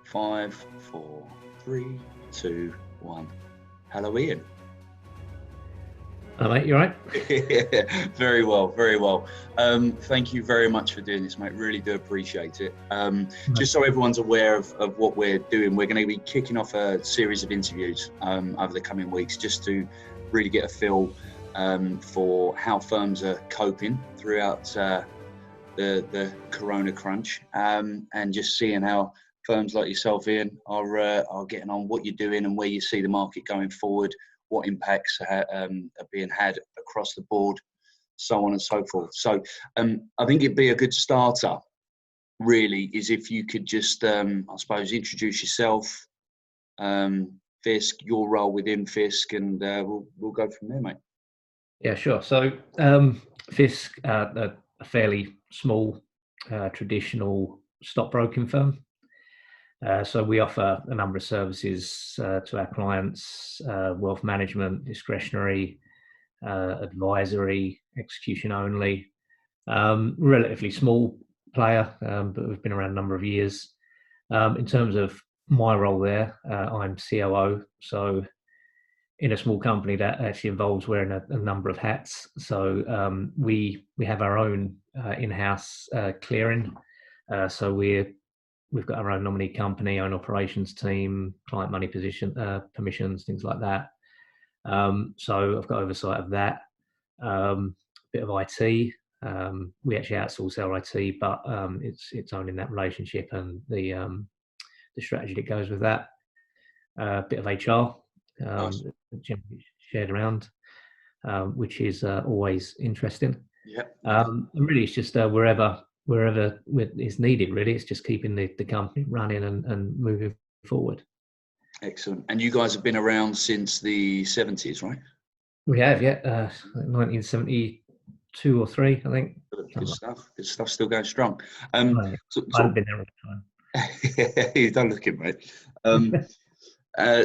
5, 4, 3, 2, 1. Hello, Ian. Hello, mate. You all right? Yeah, very well, very well. Thank you very much for doing this, mate. Really do appreciate it. Just so everyone's aware of what we're doing, we're going to be kicking off a series of interviews over the coming weeks, just to really get a feel for how firms are coping throughout the Corona crunch, and just seeing how firms like yourself, Ian, are getting on, what you're doing, and where you see the market going forward. What impacts are being had across the board, so on and so forth. So I think it'd be a good starter, really, is if you could just, I suppose, introduce yourself, Fiske, your role within Fiske, and we'll go from there, mate. Yeah, sure. So Fiske, a fairly small, traditional stockbroking firm. So we offer a number of services to our clients: wealth management, discretionary, advisory, execution only. Relatively small player, but we've been around a number of years. In terms of my role there, I'm COO. So in a small company, that actually involves wearing a number of hats. So we have our own in-house clearing. So we've got our own nominee company, own operations team, client money permissions, things like that. So I've got oversight of that. Bit of IT. We actually outsource our IT, but it's owning that relationship and the strategy that goes with that. Bit of HR, Nice. generally shared around, which is always interesting. Yeah. And really, it's just wherever it's needed. Really, it's just keeping the company running and moving forward. Excellent. And you guys have been around since the 70s, right? We have, yeah, 1972 or 3, I think. Good stuff. Good stuff. Still going strong. Right. I haven't been there all the time. You don't look it, mate.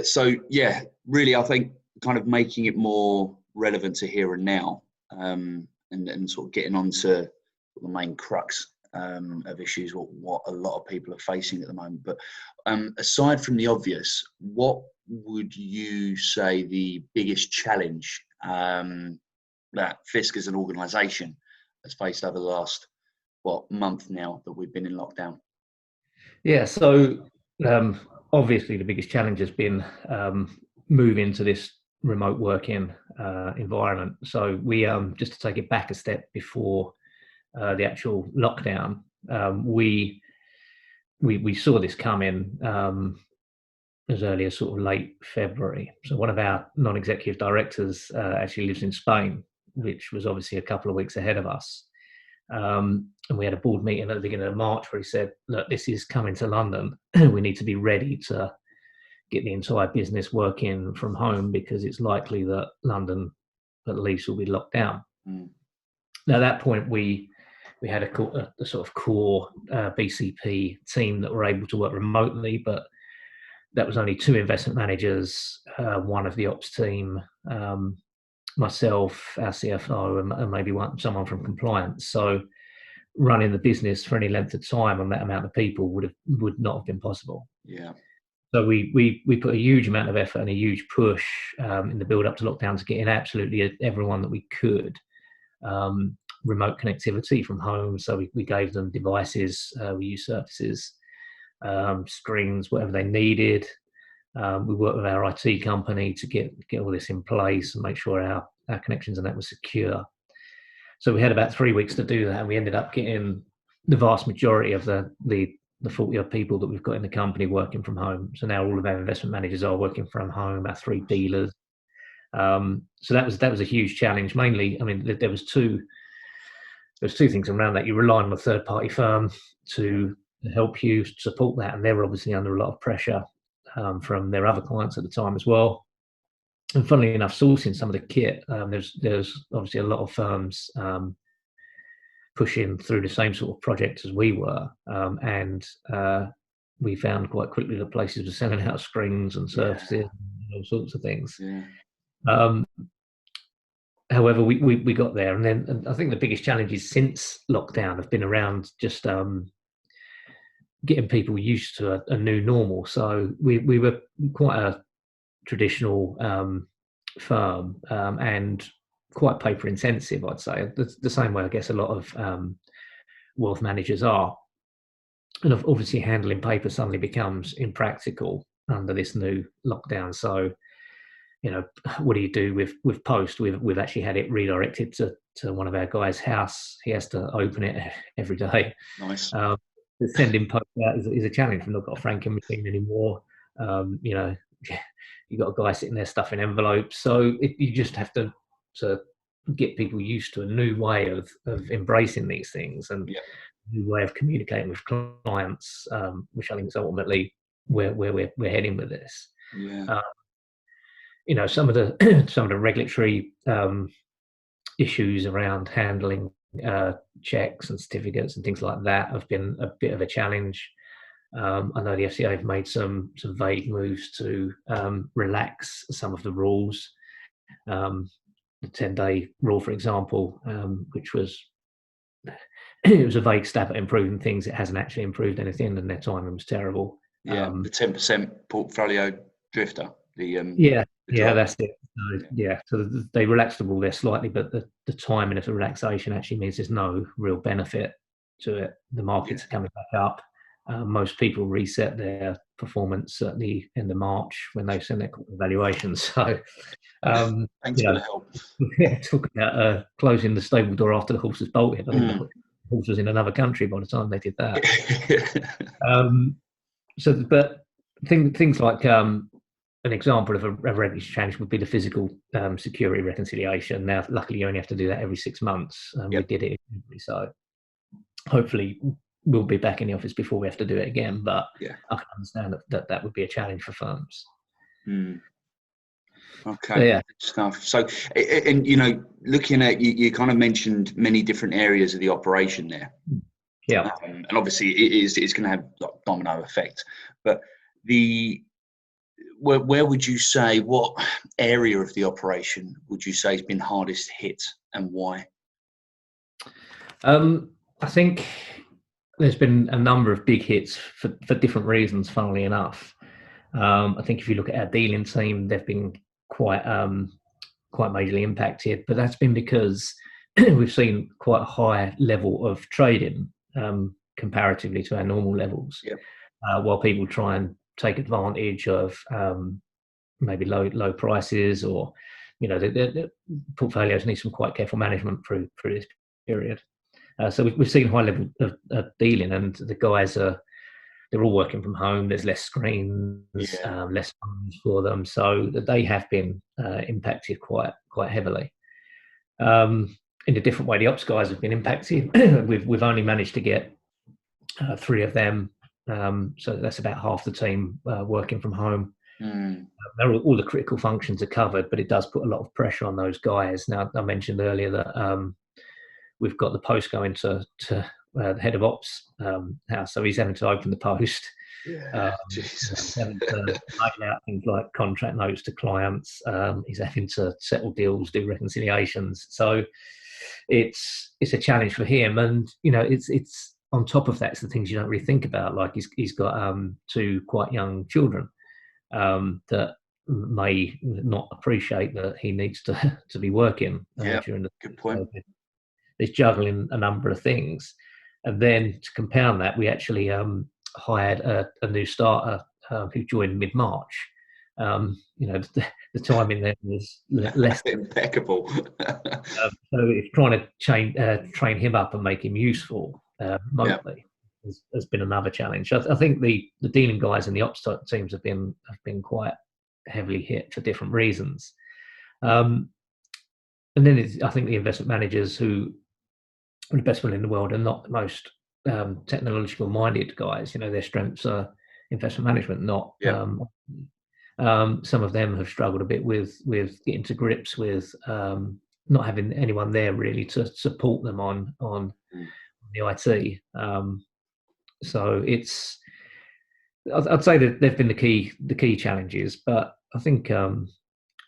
So yeah, really, I think kind of making it more relevant to here and now, and sort of getting onto the main crux of issues, what a lot of people are facing at the moment. But aside from the obvious, what would you say the biggest challenge that Fiske as an organisation has faced over the last month now that we've been in lockdown? Yeah, so obviously the biggest challenge has been moving to this remote working environment. So we just to take it back a step before the actual lockdown, we saw this coming as early as sort of late February. So one of our non-executive directors actually lives in Spain, which was obviously a couple of weeks ahead of us. And we had a board meeting at the beginning of March where he said, look, this is coming to London. We need to be ready to get the entire business working from home because it's likely that London at least will be locked down. Now, at that point, we had a sort of core BCP team that were able to work remotely, but that was only 2 investment managers, one of the ops team, myself, our CFO, and maybe someone from compliance. So running the business for any length of time on that amount of people would not have been possible. Yeah. So we put a huge amount of effort and a huge push in the build up to lockdown to get in absolutely everyone that we could. Remote connectivity from home. So we gave them devices, we used surfaces, screens, whatever they needed. We worked with our IT company to get all this in place and make sure our connections and that was secure. So we had about 3 weeks to do that, and we ended up getting the vast majority of the 40 odd people that we've got in the company working from home. So now all of our investment managers are working from home, our 3 dealers. So that was a huge challenge. Mainly, I mean, there was two things around that. You rely on a third party firm to help you support that, and they were obviously under a lot of pressure from their other clients at the time as well. And funnily enough, sourcing some of the kit, there's obviously a lot of firms pushing through the same sort of project as we were, and we found quite quickly that places were selling out screens and surfaces and all sorts of things. Yeah. However, we got there, and I think the biggest challenges since lockdown have been around just getting people used to a new normal. So we were quite a traditional firm, and quite paper intensive, I'd say. The same way I guess a lot of wealth managers are. And obviously handling paper suddenly becomes impractical under this new lockdown. So, what do you do with post? We've actually had it redirected to one of our guys' house. He has to open it every day. Nice. Sending post out is a challenge. We've not got a franking machine anymore. You've got a guy sitting there stuffing envelopes. So you just have to get people used to a new way of embracing these things, and a new way of communicating with clients, which I think is ultimately where we're heading with this. Some of the regulatory issues around handling checks and certificates and things like that have been a bit of a challenge. I know the FCA have made some vague moves to relax some of the rules. The 10-day rule, for example, which was it was a vague stab at improving things. It hasn't actually improved anything, and their timing was terrible. The 10% portfolio drifter. That's it. So they relaxed the rule there slightly, but the timing of the relaxation actually means there's no real benefit to it. The markets are coming back up. Most people reset their performance at the end of March when they send their evaluations. So, thanks for the help. Talk about closing the stable door after the horse has bolted. I think the horse was in another country by the time they did that. But things like an example of a regulatory change would be the physical security reconciliation. Now, luckily, you only have to do that every 6 months. We did it in February, so hopefully we'll be back in the office before we have to do it again. But I can understand that would be a challenge for firms. Okay, good stuff. So, and looking at you kind of mentioned many different areas of the operation there. And obviously it's going to have like domino effect. But where would you say, what area of the operation would you say has been hardest hit, and why? I think there's been a number of big hits for different reasons, funnily enough. I think if you look at our dealing team, they've been quite majorly impacted, but that's been because we've seen quite a high level of trading comparatively to our normal levels. While people try and take advantage of maybe low prices, or the portfolios need some quite careful management through this period. So we've seen high level of dealing, and the guys they're all working from home. There's less screens, less phones for them, so they have been impacted quite heavily. In a different way, the ops guys have been impacted. We've only managed to get 3 of them, so that's about half the team working from home. All the critical functions are covered, but it does put a lot of pressure on those guys. Now, I mentioned earlier that we've got the post going to the head of ops house, so he's having to open the post. Jesus. Having to mail out things like contract notes to clients. He's having to settle deals, do reconciliations. So it's a challenge for him, and it's on top of that, it's the things you don't really think about. Like he's got 2 quite young children that may not appreciate that he needs to be working during the good point. There's juggling a number of things, and then to compound that, we actually hired a new starter who joined mid-March. The timing there was less impeccable. So if trying to train him up and make him useful remotely has been another challenge. I think the dealing guys and the ops teams have been quite heavily hit for different reasons. And then I think the investment managers who are the best one in the world are not the most technological minded guys. Their strengths are investment management, not some of them have struggled a bit with getting to grips with not having anyone there really to support them on the IT. So I'd say that they've been the key challenges, but I think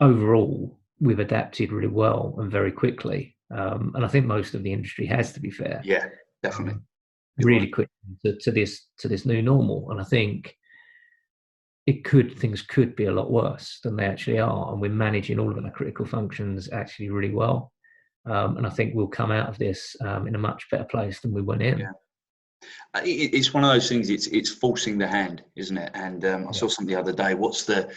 overall we've adapted really well and very quickly. And I think most of the industry has, to be fair. Yeah, definitely. really quickly to this new normal. And I think things could be a lot worse than they actually are, and we're managing all of our critical functions actually really well. And I think we'll come out of this in a much better place than we went in. Yeah. It's one of those things. It's forcing the hand, isn't it? And I saw something the other day. What's the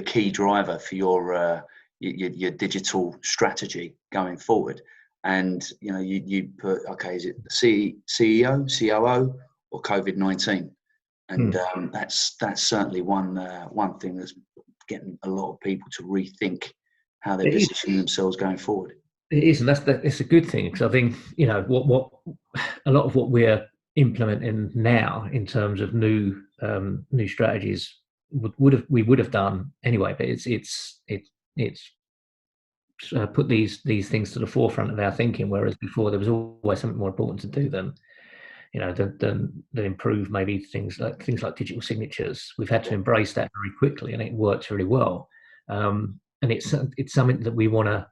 key driver for your digital strategy going forward? And you put, okay, is it CEO, COO, or COVID-19? And that's certainly one thing that's getting a lot of people to rethink how they're positioning themselves going forward. It is, and it's a good thing, because I think what a lot of what we're implementing now in terms of new strategies we would have done anyway, but it's put these things to the forefront of our thinking, whereas before there was always something more important to do than improve maybe things like digital signatures. We've had to embrace that very quickly, and it works really well. And it's something that we want to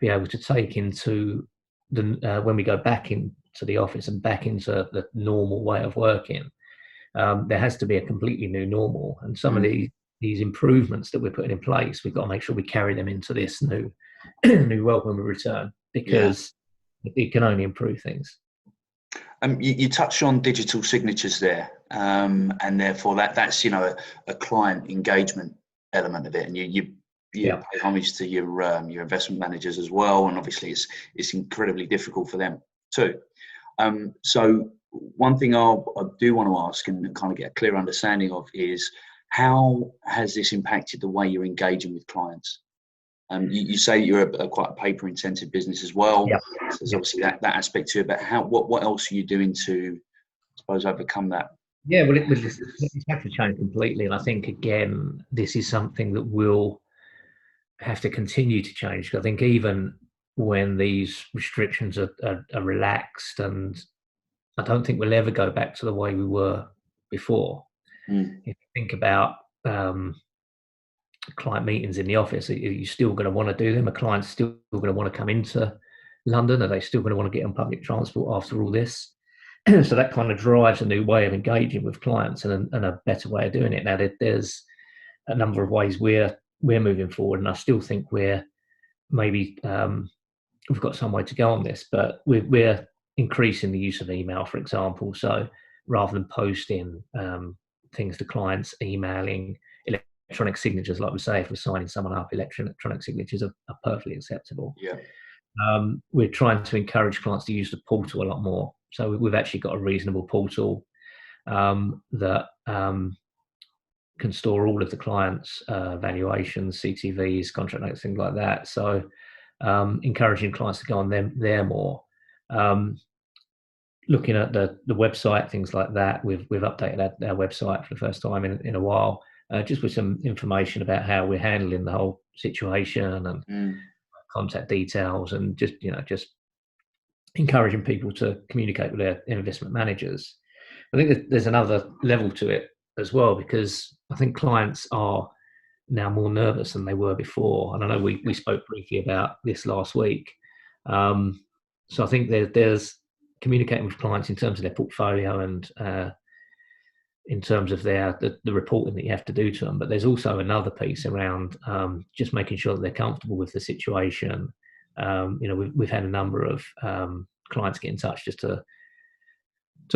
be able to take into when we go back into the office and back into the normal way of working. There has to be a completely new normal, and some of these improvements that we're putting in place, we've got to make sure we carry them into this new world when we return, because it can only improve things. You touched on digital signatures there, and therefore that's a client engagement element of it, and you pay homage to your investment managers as well, and obviously it's incredibly difficult for them too. So one thing I do want to ask and kind of get a clear understanding of is, how has this impacted the way you're engaging with clients? You say you're quite a paper-intensive business as well. Yep. So there's obviously that aspect to it. But what else are you doing to, I suppose, overcome that? Yeah, well, it's had to change completely, and I think again, this is something that will have to continue to change. I think even when these restrictions are relaxed, and I don't think we'll ever go back to the way we were before. If you think about client meetings in the office, are you still going to want to do them? Are clients still going to want to come into London? Are they still going to want to get on public transport after all this? So that kind of drives a new way of engaging with clients, and a better way of doing it. Now, there's a number of ways we're moving forward, and I still think we're maybe we've got some way to go on this, but we're increasing the use of email, for example. So rather than posting things to clients, emailing, electronic signatures, like we say, if we're signing someone up, electronic signatures are perfectly acceptable. Yeah. We're trying to encourage clients to use the portal a lot more. So we've actually got a reasonable portal that can store all of the clients' valuations, CTVs, contract notes, things like that. So encouraging clients to go on there more. Looking at the website, things like that. We've updated our website for the first time in a while, just with some information about how we're handling the whole situation, and contact details, and just encouraging people to communicate with their investment managers. I think there's another level to it as well, because I think clients are now more nervous than they were before, and I know we spoke briefly about this last week. So I think there's communicating with clients in terms of their portfolio, and in terms of the reporting that you have to do to them. But there's also another piece around just making sure that they're comfortable with the situation. We've had a number of clients get in touch just to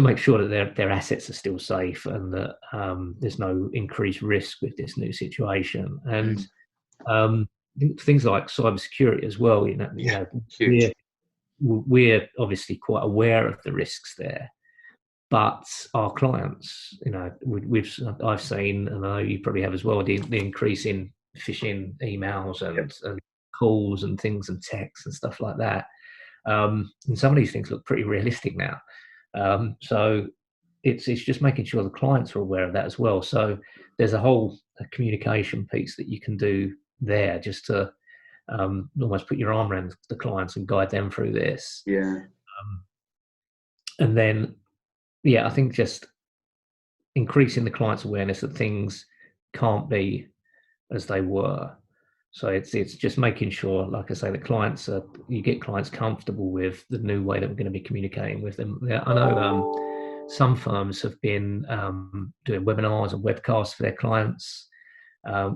make sure that their assets are still safe, and that there's no increased risk with this new situation. And things like cybersecurity as well. We're obviously quite aware of the risks there, but our clients, I've seen, and I know you probably have as well, the increase in phishing emails and calls and things, and texts and stuff like that. And some of these things look pretty realistic now. So it's just making sure the clients are aware of that as well. So there's a whole communication piece that you can do there, just to almost put your arm around the clients and guide them through this. Yeah. And then, I think just increasing the client's awareness that things can't be as they were. So it's just making sure, like I say, you get clients comfortable with the new way that we're going to be communicating with them. I know some firms have been doing webinars and webcasts for their clients,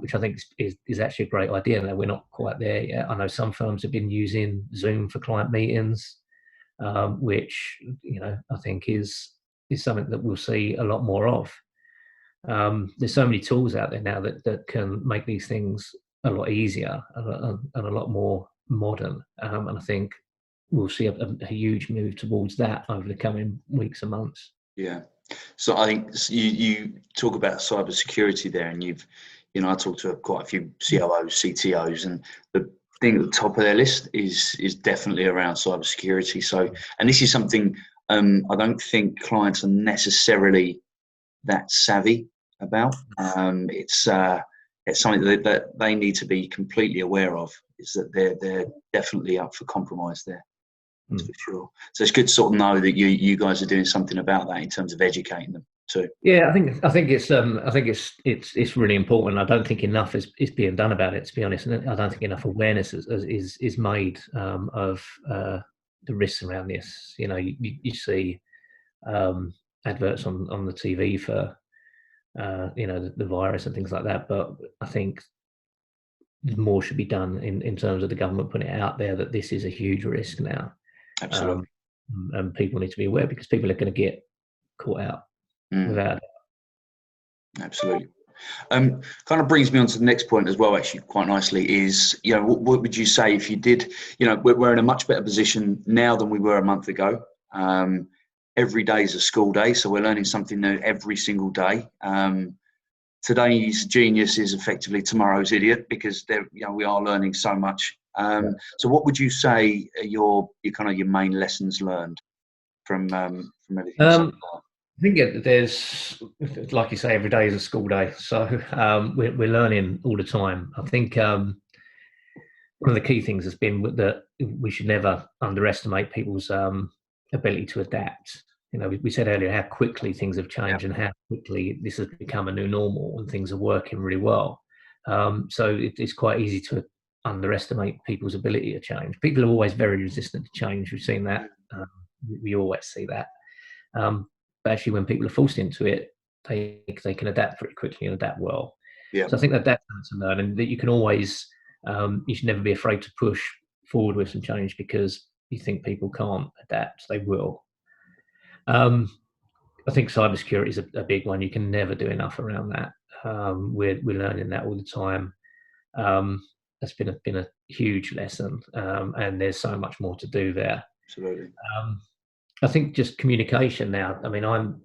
which I think is actually a great idea. Now, we're not quite there yet. I know some firms have been using Zoom for client meetings, which, you know, I think is something that we'll see a lot more of. There's so many tools out there now that can make these things a lot easier and a lot more modern. And I think we'll see a huge move towards that over the coming weeks and months. Yeah. So I think you talk about cybersecurity there, and I talked to quite a few COOs, CTOs, and the thing at the top of their list is definitely around cybersecurity. So, and this is something I don't think clients are necessarily that savvy about. It's something that they need to be completely aware of, is that they're definitely up for compromise there. That's for sure. So it's good to sort of know that you guys are doing something about that in terms of educating them too. Yeah, I think it's really important. I don't think enough is being done about it, to be honest. And I don't think enough awareness is made of the risks around this. You know, you see adverts on the TV for the virus and things like that, but I think more should be done in terms of the government putting it out there that this is a huge risk now. Absolutely. And people need to be aware, because people are going to get caught out without it. Absolutely. Kind of brings me on to the next point as well, actually, quite nicely, is, what would you say if you did, we're in a much better position now than we were a month ago. Every day is a school day, so we're learning something new every single day. Today's genius is effectively tomorrow's idiot, because we are learning so much. So what would you say are your main lessons learned from everything so far? I think there's, like you say, every day is a school day. So we're learning all the time. I think one of the key things has been that we should never underestimate people's ability to adapt. We said earlier how quickly things have changed and how quickly this has become a new normal, and things are working really well. So it's quite easy to underestimate people's ability to change. People are always very resistant to change. We've seen that. We always see that. But actually, when people are forced into it, they can adapt pretty quickly and adapt well. Yeah. So I think that's something to learn, and that you can always, you should never be afraid to push forward with some change, because you think people can't adapt, they will. I think cybersecurity is a big one. You can never do enough around that. We're learning that all the time. That's been a huge lesson, and there's so much more to do there. Absolutely. I think just communication now. I mean, I'm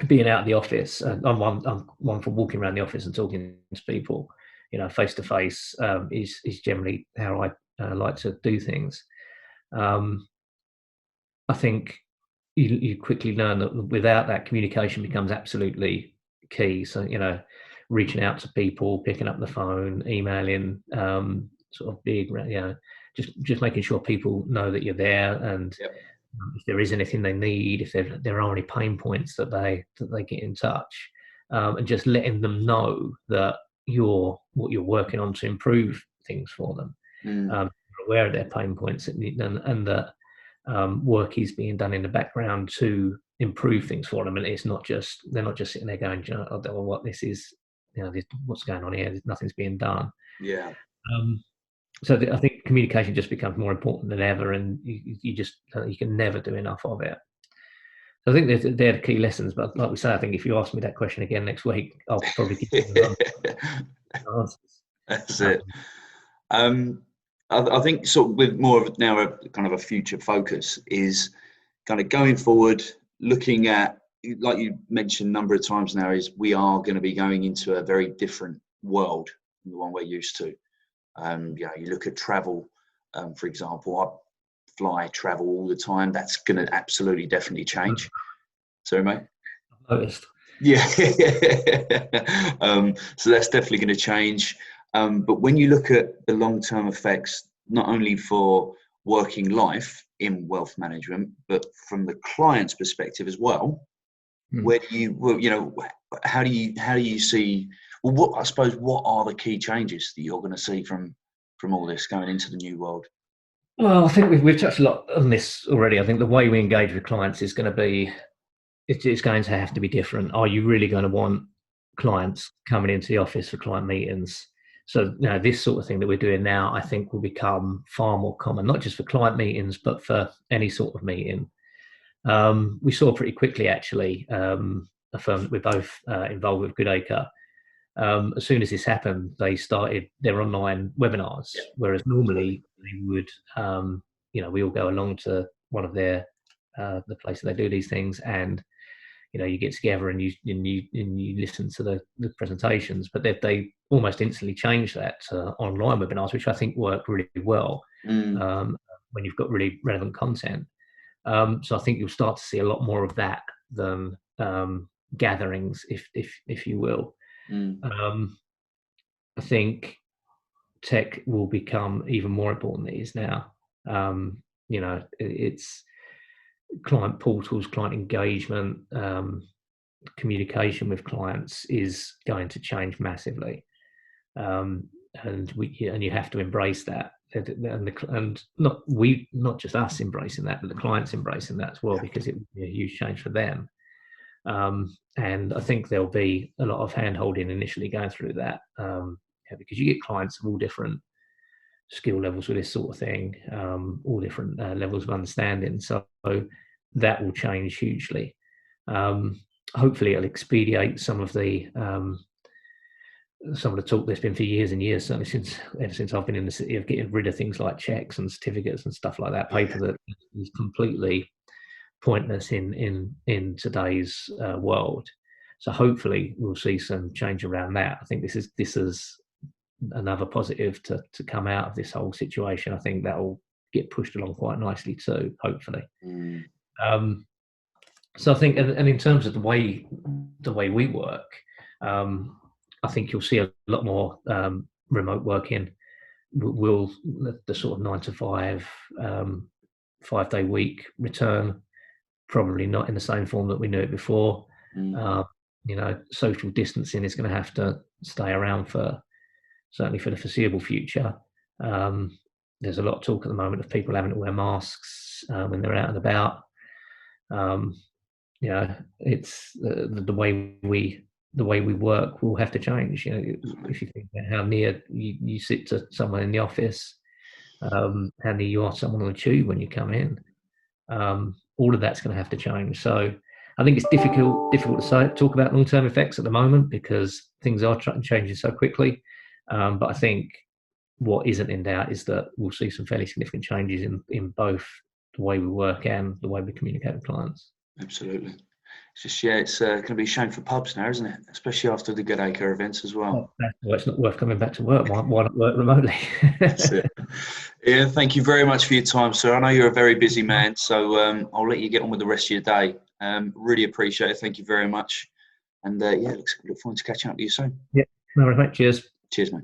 being out of the office. I'm one for walking around the office and talking to people. Face to face is generally how I like to do things. I think you quickly learn that without that, communication becomes absolutely key. So, reaching out to people, picking up the phone, emailing, sort of big, just making sure people know that you're there, and if there is anything they need, if there are any pain points that they get in touch, and just letting them know that what you're working on to improve things for them. You're aware of their pain points, and that work is being done in the background to improve things for them, and they're not just sitting there going, I don't know what this is, what's going on here, nothing's being done. So I think communication just becomes more important than ever, and you can never do enough of it. So I think they're the key lessons. But like we say, I think if you ask me that question again next week, I'll probably give you answers. That's it. I think sort of with more of now a kind of a future focus is kind of going forward, looking at, like you mentioned a number of times now, is we are going to be going into a very different world than the one we're used to. You look at travel, for example. I travel all the time. That's going to absolutely definitely change. Sorry, mate. I've noticed. Yeah. So that's definitely going to change. But when you look at the long-term effects, not only for working life in wealth management, but from the client's perspective as well, where do you, how do you see? Well, what are the key changes that you're going to see from all this going into the new world? Well, I think we've touched a lot on this already. I think the way we engage with clients is going to be it's going to have to be different. Are you really going to want clients coming into the office for client meetings? So this sort of thing that we're doing now, I think, will become far more common, not just for client meetings, but for any sort of meeting. We saw pretty quickly, actually, a firm that we're both involved with, Goodacre. As soon as this happened, they started their online webinars, whereas normally they would, we all go along to one of their the places they do these things, and you get together and you listen to the presentations. But they almost instantly changed that to online webinars, which I think work really well when you've got really relevant content. So I think you'll start to see a lot more of that than gatherings, if you will. I think tech will become even more important than it is now. It's client portals, client engagement, communication with clients is going to change massively, and you have to embrace that. And not just us embracing that, but the clients embracing that as well, because it will be a huge change for them. And I think there'll be a lot of hand-holding initially going through that, because you get clients of all different skill levels with this sort of thing, all different levels of understanding. So that will change hugely. Hopefully, it'll expedite some of the talk there's been for years and years, certainly ever since I've been in the city, of getting rid of things like checks and certificates and stuff like that, paper that is completely pointless in today's world. So hopefully we'll see some change around that. I think this is another positive to come out of this whole situation. I think that will get pushed along quite nicely too, hopefully. So I think, and in terms of the way we work, I think you'll see a lot more remote working. Will the sort of 9 to 5, 5-day week return? Probably not in the same form that we knew it before. Social distancing is going to have to stay around certainly for the foreseeable future. There's a lot of talk at the moment of people having to wear masks when they're out and about. It's the way we work will have to change. If you think about how near you sit to someone in the office, how near you are to someone on the tube when you come in, all of that's going to have to change. So I think it's difficult to talk about long-term effects at the moment because things are changing so quickly. But I think what isn't in doubt is that we'll see some fairly significant changes in both the way we work and the way we communicate with clients. Absolutely. It's just, it's going to be a shame for pubs now, isn't it? Especially after the Goodacre events as well. Well, it's not worth coming back to work. Why not work remotely? That's it. Ian, thank you very much for your time, sir. I know you're a very busy man, so I'll let you get on with the rest of your day. Really appreciate it. Thank you very much. And look forward to catching up with you soon. Yeah, no worries, mate. Cheers. Cheers, mate.